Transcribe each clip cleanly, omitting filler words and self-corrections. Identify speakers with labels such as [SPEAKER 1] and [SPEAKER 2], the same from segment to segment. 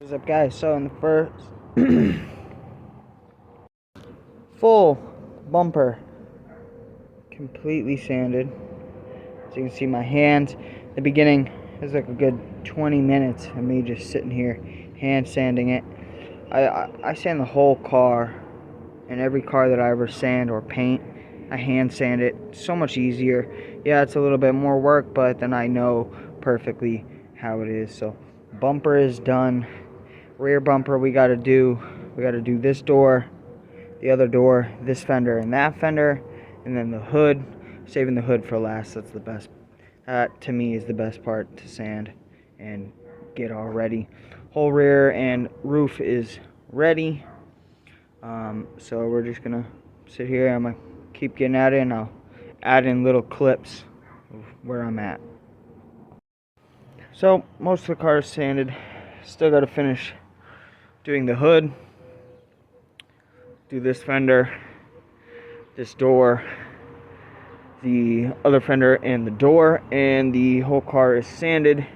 [SPEAKER 1] What's up, guys? So in the first full bumper completely sanded, as you can see my hands. The beginning is like a good 20 minutes of me just sitting here hand sanding it. I sand the whole car, and every car that I ever sand or paint, I hand sand it. So much easier. Yeah, it's a little bit more work, but then I know perfectly how it is. So bumper is done. Rear bumper we gotta do this door, the other door, this fender and that fender, and then the hood. Saving the hood for last. That's the best. That to me is the best part to sand and get all ready. Whole rear and roof is ready. So we're just gonna sit here. I'm gonna keep getting at it, and I'll add in little clips of where I'm at. So most of the car is sanded. Still got to finish doing the hood, do this fender, this door, the other fender, and the door, and the whole car is sanded,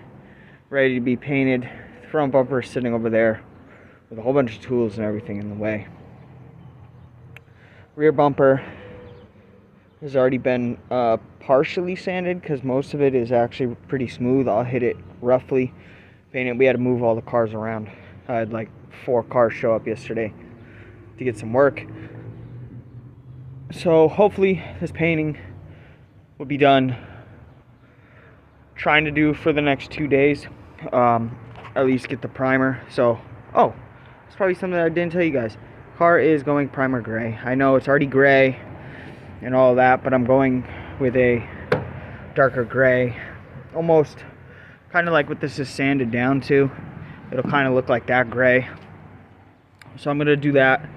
[SPEAKER 1] ready to be painted. The front bumper is sitting over there with a whole bunch of tools and everything in the way. Rear bumper has already been partially sanded because most of it is actually pretty smooth. I'll hit it roughly, paint it. We had to move all the cars around. I had like 4 cars show up yesterday to get some work. So hopefully this painting will be done. Trying to do for the next 2 days. At least get the primer. So, it's probably something I didn't tell you guys. Car is going primer gray. I know it's already gray and all that, but I'm going with a darker gray. Almost kind of like what this is sanded down to. It'll kind of look like that gray. So I'm going to do that.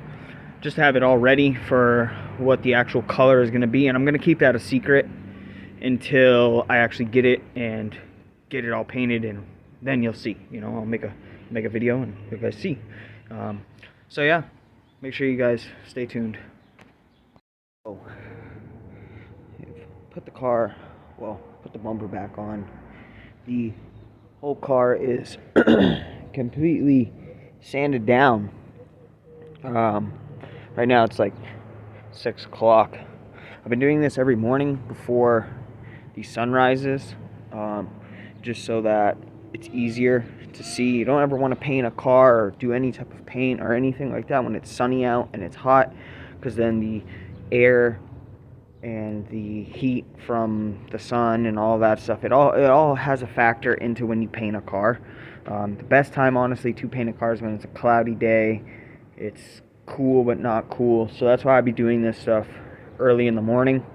[SPEAKER 1] Just have it all ready for what the actual color is going to be. And I'm going to keep that a secret until I actually get it and get it all painted, and then you'll see. I'll make a video and you guys see. So yeah, make sure you guys stay tuned. Put the bumper back on. The whole car is completely sanded down. Right now it's like 6 o'clock. I've been doing this every morning before the sun rises, just so that it's easier to see. You don't ever want to paint a car or do any type of paint or anything like that when it's sunny out and it's hot, because then the air and the heat from the sun and all that stuff, it all has a factor into when you paint a car. The best time, honestly, to paint a car is when it's a cloudy day. It's cool but not cool, so that's why I'd be doing this stuff early in the morning.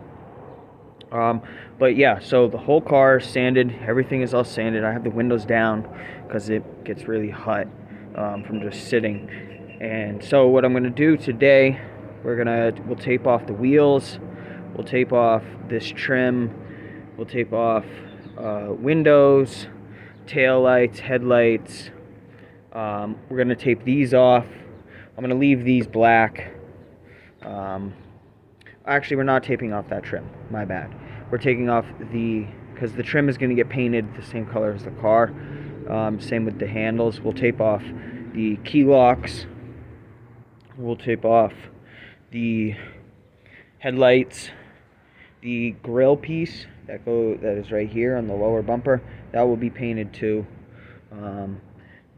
[SPEAKER 1] But yeah, so the whole car is sanded. Everything is all sanded. I have the windows down because it gets really hot from just sitting. And so what I'm going to do today, we'll tape off the wheels. We'll tape off this trim. We'll tape off windows, tail lights, headlights. We're going to tape these off. I'm going to leave these black. Actually, we're not taping off that trim. My bad. We're taking off because the trim is going to get painted the same color as the car. Same with the handles. We'll tape off the key locks. We'll tape off the headlights. The grill piece that is right here on the lower bumper, that will be painted too.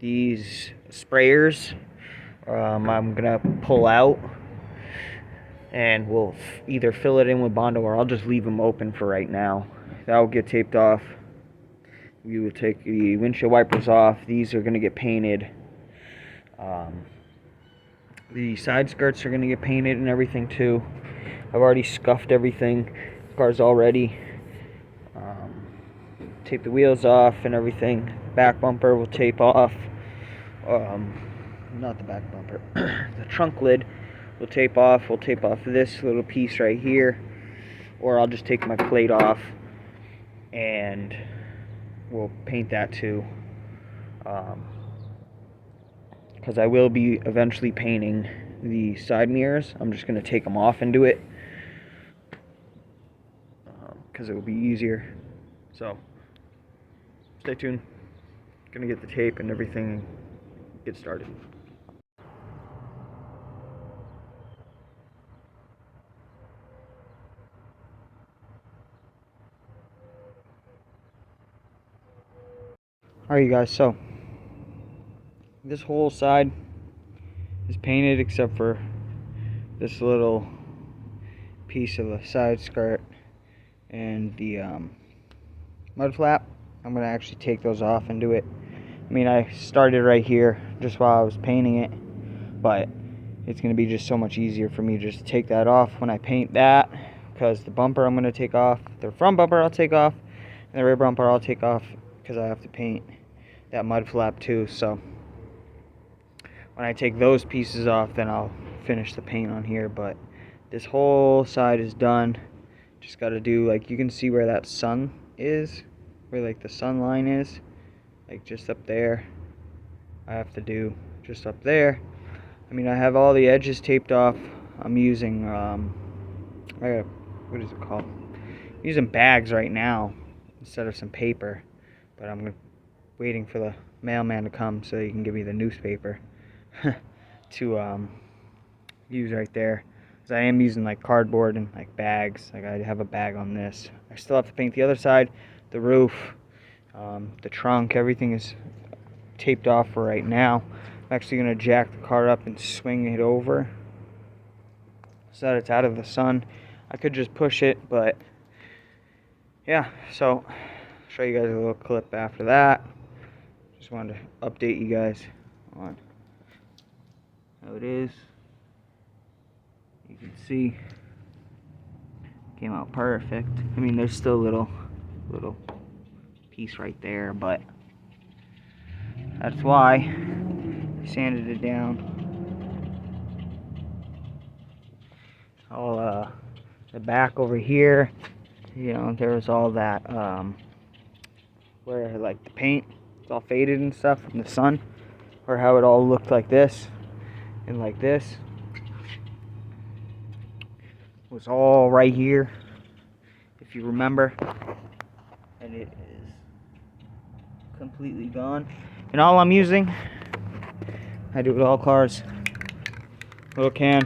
[SPEAKER 1] These sprayers, I'm gonna pull out, and we'll either fill it in with Bondo or I'll just leave them open for right now. That will get taped off. We will take the windshield wipers off. These are going to get painted. The side skirts are going to get painted and everything too. I've already scuffed everything. The car's all ready. Tape the wheels off and everything. Back bumper will tape off. Not the back bumper. The trunk lid will tape off. We'll tape off this little piece right here, or I'll just take my plate off and we'll paint that too, because I will be eventually painting the side mirrors. I'm just going to take them off and do it because it will be easier. So stay tuned. Gonna get the tape and everything, get started. Alright, you guys, so this whole side is painted except for this little piece of the side skirt and the mud flap. I'm going to actually take those off and do it. I mean, I started right here just while I was painting it, but it's going to be just so much easier for me just to take that off when I paint that, because the bumper I'm going to take off, the front bumper I'll take off, and the rear bumper I'll take off because I have to paint that mud flap too. So when I take those pieces off, then I'll finish the paint on here. But this whole side is done. Just got to do, like, you can see where that sun is, where like the sun line is, like just up there. I have to do just up there. I mean, I have all the edges taped off. I'm using what is it called? I'm using bags right now instead of some paper, but I'm waiting for the mailman to come so he can give me the newspaper to use right there. Because I am using like cardboard and like bags. Like, I have a bag on this. I still have to paint the other side, the roof, the trunk. Everything is taped off for right now. I'm actually going to jack the car up and swing it over so that it's out of the sun. I could just push it, but yeah, so I'll show you guys a little clip after that. Just wanted to update you guys on how it is. You can see came out perfect. I mean, there's still a little piece right there, but that's why I sanded it down. All the back over here, you know, there was all that where like the paint, it's all faded and stuff from the sun, or how it all looked like this and like this. It was all right here, if you remember, and it is completely gone. And all I'm using, I do it with all cars, little can,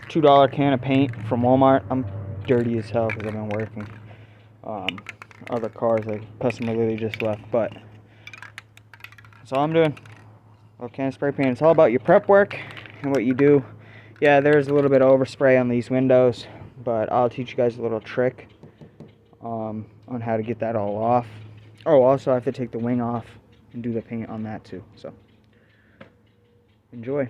[SPEAKER 1] $2 can of paint from Walmart. I'm dirty as hell because I've been working other cars. Like, customer literally just left, but that's all I'm doing. Little can of spray paint. It's all about your prep work and what you do. Yeah, there's a little bit of overspray on these windows, but I'll teach you guys a little trick on how to get that all off. Oh, also I have to take the wing off and do the paint on that too. So enjoy.